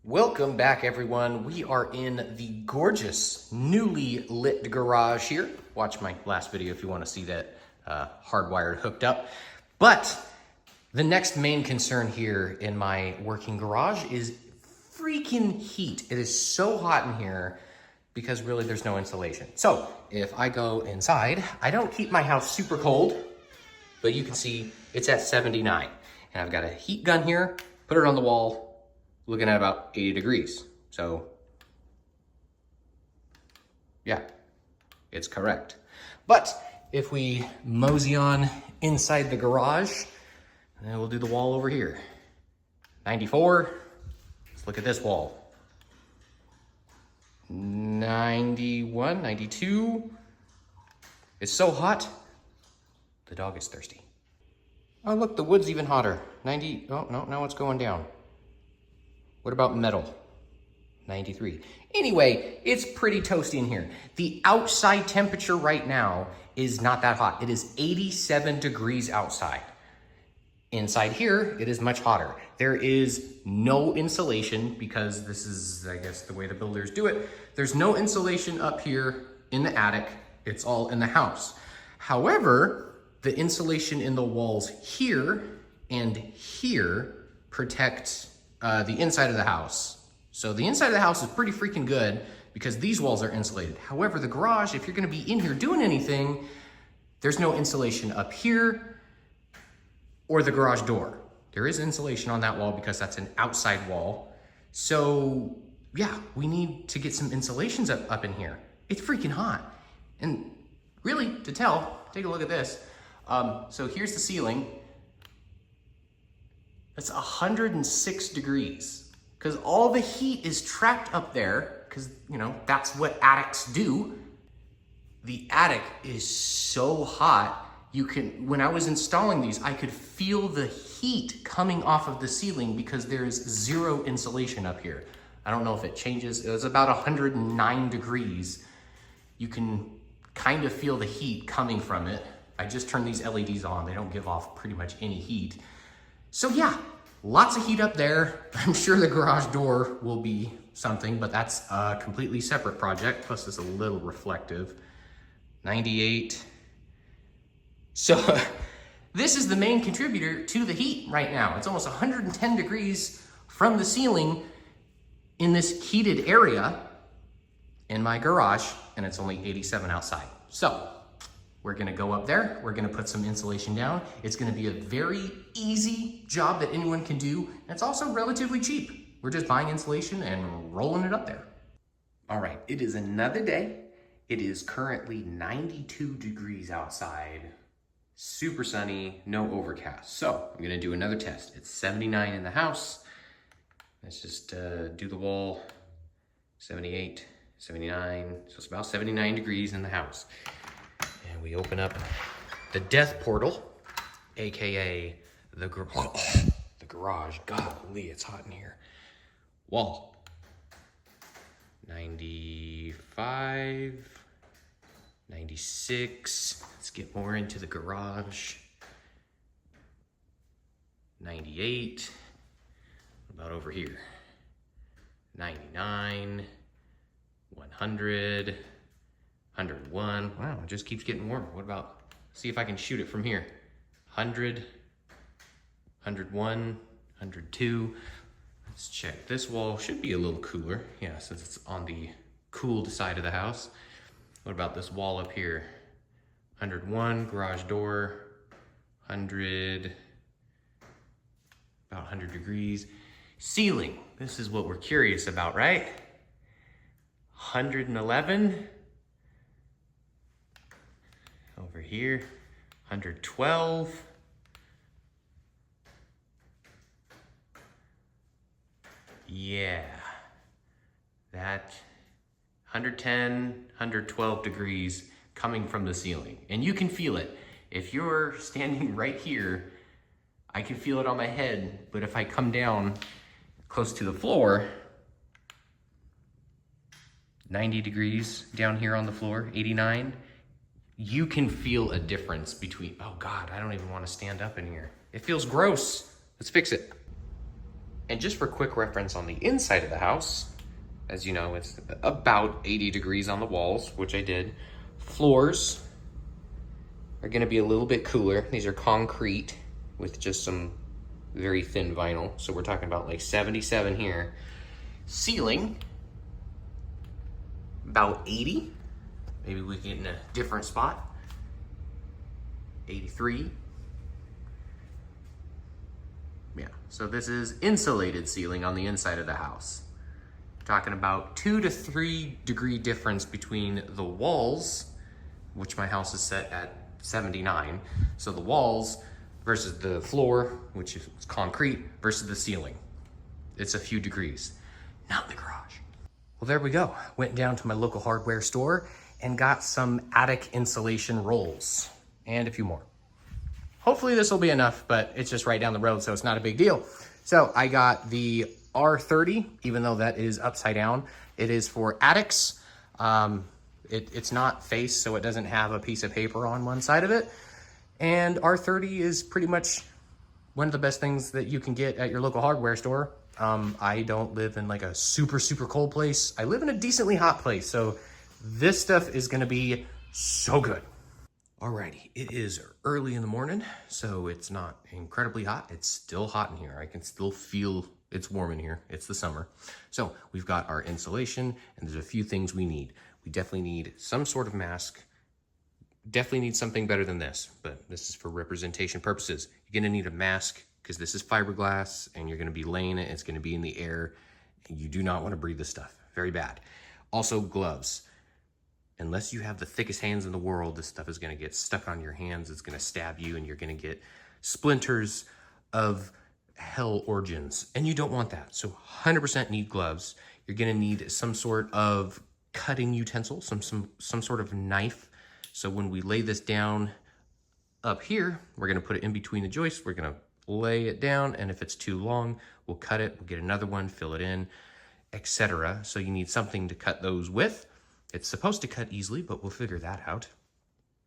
Welcome back, everyone. We are in the gorgeous, newly lit garage here. Watch my last video if you want to see that hardwired hooked up. But the next main concern here in my working garage is freaking heat. It is so hot in here because really there's no insulation. So if I go inside, I don't keep my house super cold, but you can see it's at 79. And I've got a heat gun here, put it on the wall, looking at about 80 degrees. So yeah, it's correct. But if we mosey on inside the garage, then we'll do the wall over here. 94, let's look at this wall. 91, 92. It's so hot, the dog is thirsty. Oh look, the wood's even hotter. 90, oh no, now it's going down. What about metal? 93. Anyway, it's pretty toasty in here. The outside temperature right now is not that hot. It is 87 degrees outside. Inside here, it is much hotter. There is no insulation because this is, I guess, the way the builders do it. There's no insulation up here in the attic. It's all in the house. However, the insulation in the walls here and here protect the inside of the house. So the inside of the house is pretty freaking good because these walls are insulated. However, the garage, if you're gonna be in here doing anything, there's no insulation up here or the garage door. There is insulation on that wall because that's an outside wall. So yeah, we need to get some insulations up in here. It's freaking hot. And really, to tell, take a look at this. So here's the ceiling. It's 106 degrees because all the heat is trapped up there because, you know, that's what attics do. The attic is so hot. When I was installing these, I could feel the heat coming off of the ceiling because there's zero insulation up here. I don't know if it changes. It was about 109 degrees. You can kind of feel the heat coming from it. I just turned these LEDs on. They don't give off pretty much any heat. So yeah, lots of heat up there. I'm sure the garage door will be something, but that's a completely separate project. Plus it's a little reflective. 98. So this is the main contributor to the heat right now. It's almost 110 degrees from the ceiling in this heated area in my garage, and it's only 87 outside. So we're gonna go up there, we're gonna put some insulation down. It's gonna be a very easy job that anyone can do, and it's also relatively cheap. We're just buying insulation and rolling it up there. All right, it is another day. It is currently 92 degrees outside, super sunny, no overcast. So I'm gonna do another test. It's 79 in the house. Let's just do the wall, 78, 79. So it's about 79 degrees in the house. And we open up the death portal, AKA the garage. Golly, it's hot in here. Wall, 95, 96. Let's get more into the garage. 98. What about over here? 99, 100. 101, wow, it just keeps getting warmer. What about, see if I can shoot it from here. 100, 101, 102. Let's check. This wall should be a little cooler. Yeah, since it's on the cooled side of the house. What about this wall up here? 101, garage door, 100, about 100 degrees. Ceiling, this is what we're curious about, right? 111. Over here, 112. Yeah, that 110, 112 degrees coming from the ceiling. And you can feel it. If you're standing right here, I can feel it on my head, but if I come down close to the floor, 90 degrees down here on the floor, 89, you can feel a difference between, oh God, I don't even want to stand up in here. It feels gross. Let's fix it. And just for quick reference on the inside of the house, as you know, it's about 80 degrees on the walls, which I did. Floors are gonna be a little bit cooler. These are concrete with just some very thin vinyl. So we're talking about like 77 here. Ceiling, about 80. Maybe we get in a different spot. 83. Yeah, so this is insulated ceiling on the inside of the house. Talking about 2 to 3 degree difference between the walls, which my house is set at 79. So the walls versus the floor, which is concrete, versus the ceiling. It's a few degrees, not the garage. Well, there we go. Went down to my local hardware store and got some attic insulation rolls and a few more. Hopefully this will be enough, but it's just right down the road, so it's not a big deal. So I got the R30, even though that is upside down. It is for attics. It's not face, so it doesn't have a piece of paper on one side of it. And R30 is pretty much one of the best things that you can get at your local hardware store. I don't live in like a super, super cold place. I live in a decently hot place, so this stuff is gonna be so good. Alrighty, it is early in the morning, so it's not incredibly hot. It's still hot in here. I can still feel it's warm in here. It's the summer. So we've got our insulation, and there's a few things we need. We definitely need some sort of mask. Definitely need something better than this, but this is for representation purposes. You're gonna need a mask because this is fiberglass and you're gonna be laying it. It's gonna be in the air. And you do not wanna breathe this stuff, very bad. Also gloves. Unless you have the thickest hands in the world, this stuff is gonna get stuck on your hands. It's gonna stab you and you're gonna get splinters of hell origins. And you don't want that. So 100% need gloves. You're gonna need some sort of cutting utensil, some sort of knife. So when we lay this down up here, we're gonna put it in between the joists. We're gonna lay it down, and if it's too long, we'll cut it, we'll get another one, fill it in, etc. So you need something to cut those with. It's supposed to cut easily, but we'll figure that out.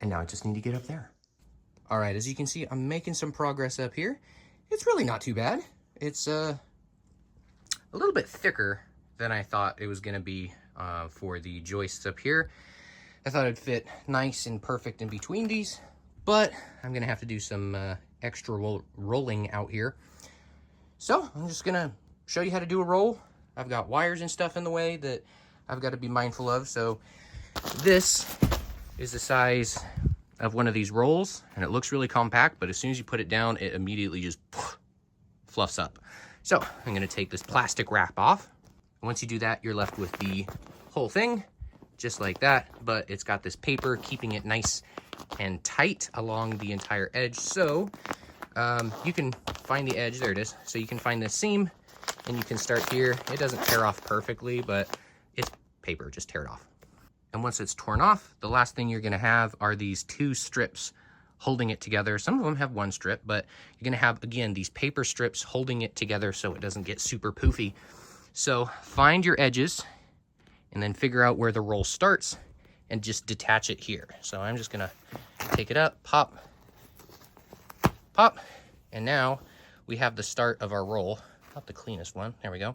And now I just need to get up there. All right, as you can see, I'm making some progress up here. It's really not too bad. It's a little bit thicker than I thought it was gonna be for the joists up here. I thought it'd fit nice and perfect in between these, but I'm gonna have to do some extra rolling out here. So I'm just gonna show you how to do a roll. I've got wires and stuff in the way that I've got to be mindful of. So this is the size of one of these rolls, and it looks really compact, but as soon as you put it down, it immediately just fluffs up. So I'm gonna take this plastic wrap off. Once you do that, you're left with the whole thing, just like that, but it's got this paper keeping it nice and tight along the entire edge. So you can find the edge, there it is. So you can find the seam and you can start here. It doesn't tear off perfectly, but it's paper, just tear it off. And once it's torn off, the last thing you're gonna have are these 2 strips holding it together. Some of them have 1 strip, but you're gonna have, again, these paper strips holding it together so it doesn't get super poofy. So find your edges and then figure out where the roll starts and just detach it here. So I'm just gonna take it up, pop, pop, and now we have the start of our roll. Not the cleanest one, there we go.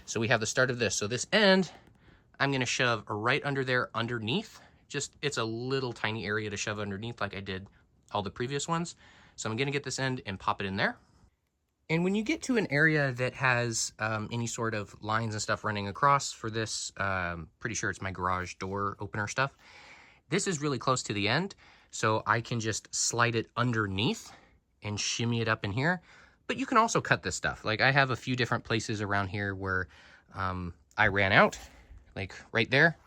So we have the start of this. So this end, I'm gonna shove right under there underneath. Just, it's a little tiny area to shove underneath like I did all the previous ones. So I'm gonna get this end and pop it in there. And when you get to an area that has any sort of lines and stuff running across for this, pretty sure it's my garage door opener stuff, this is really close to the end, so I can just slide it underneath and shimmy it up in here. But you can also cut this stuff. Like I have a few different places around here where I ran out, like right there.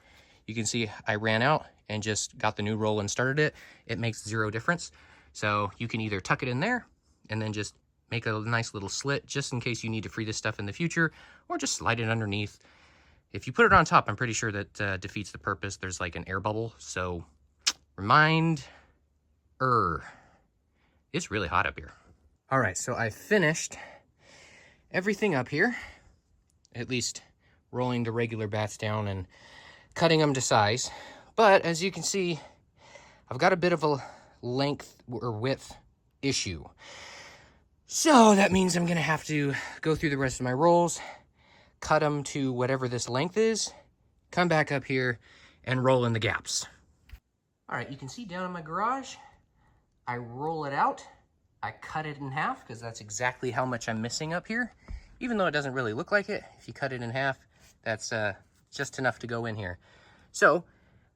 You can see I ran out and just got the new roll and started it. It makes 0 difference. So you can either tuck it in there and then just make a nice little slit just in case you need to free this stuff in the future, or just slide it underneath. If you put it on top, I'm pretty sure that defeats the purpose. There's like an air bubble, so it's really hot up here. All right, so I finished everything up here, at least rolling the regular bats down and cutting them to size. But as you can see, I've got a bit of a length or width issue. So that means I'm gonna have to go through the rest of my rolls, cut them to whatever this length is, come back up here and roll in the gaps. All right, you can see down in my garage, I roll it out, I cut it in half because that's exactly how much I'm missing up here. Even though it doesn't really look like it, if you cut it in half, that's just enough to go in here. So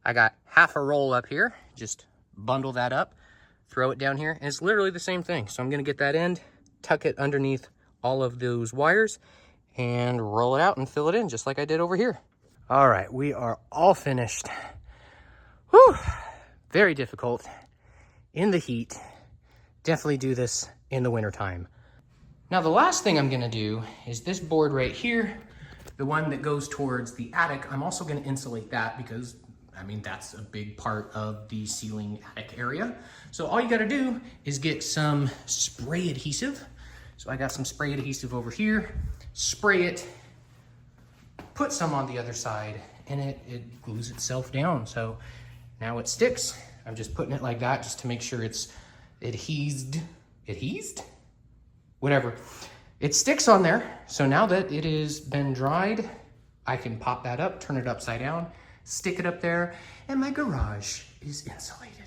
I got half a roll up here, just bundle that up, throw it down here, and it's literally the same thing. So I'm gonna get that end, tuck it underneath all of those wires, and roll it out and fill it in just like I did over here. All right, we are all finished. Whew, very difficult in the heat. Definitely do this in the wintertime. Now the last thing I'm gonna do is this board right here, the one that goes towards the attic. I'm also gonna insulate that because, I mean, that's a big part of the ceiling attic area. So all you gotta do is get some spray adhesive. So I got some spray adhesive over here, spray it, put some on the other side, and it glues itself down. So now it sticks. I'm just putting it like that just to make sure it's adhesed? Whatever. It sticks on there. So now that it has been dried, I can pop that up, turn it upside down, stick it up there, and my garage is insulated.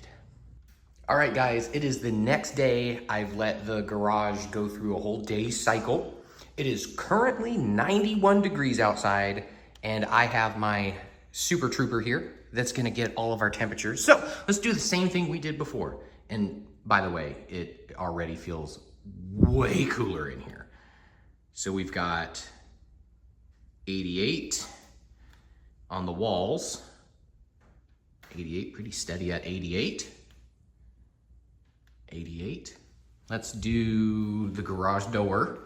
All right, guys, it is the next day. I've let the garage go through a whole day cycle. It is currently 91 degrees outside, and I have my Super Trooper here that's gonna get all of our temperatures. So let's do the same thing we did before. And by the way, it already feels way cooler in here. So we've got 88 on the walls. 88, pretty steady at 88. 88. Let's do the garage door.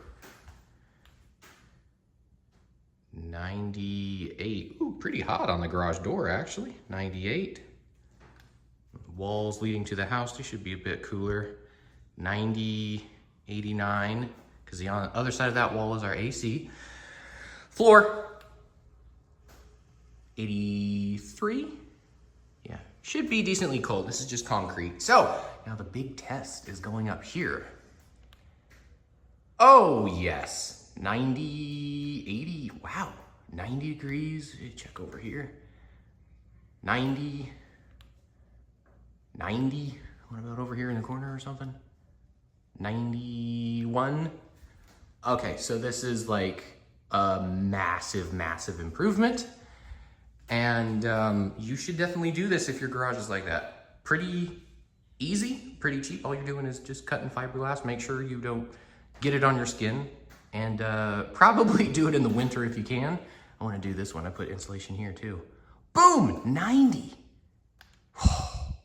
98. Ooh, pretty hot on the garage door, actually. 98. Walls leading to the house, they should be a bit cooler. 90, 89, because the other side of that wall is our AC. Floor, 83. Yeah, should be decently cold. This is just concrete. So now the big test is going up here. Oh yes, 90, 80, wow, 90 degrees. Check over here. 90, 90. What about over here in the corner or something? 91. Okay, so this is like a massive, massive improvement. And you should definitely do this if your garage is like that. Pretty easy, pretty cheap. All you're doing is just cutting fiberglass. Make sure you don't get it on your skin. And probably do it in the winter if you can. I wanna do this one. I put insulation here too. Boom, 90.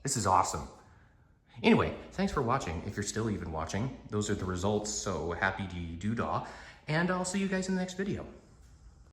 This is awesome. Anyway, thanks for watching. If you're still even watching, those are the results. So happy doodah. And I'll see you guys in the next video.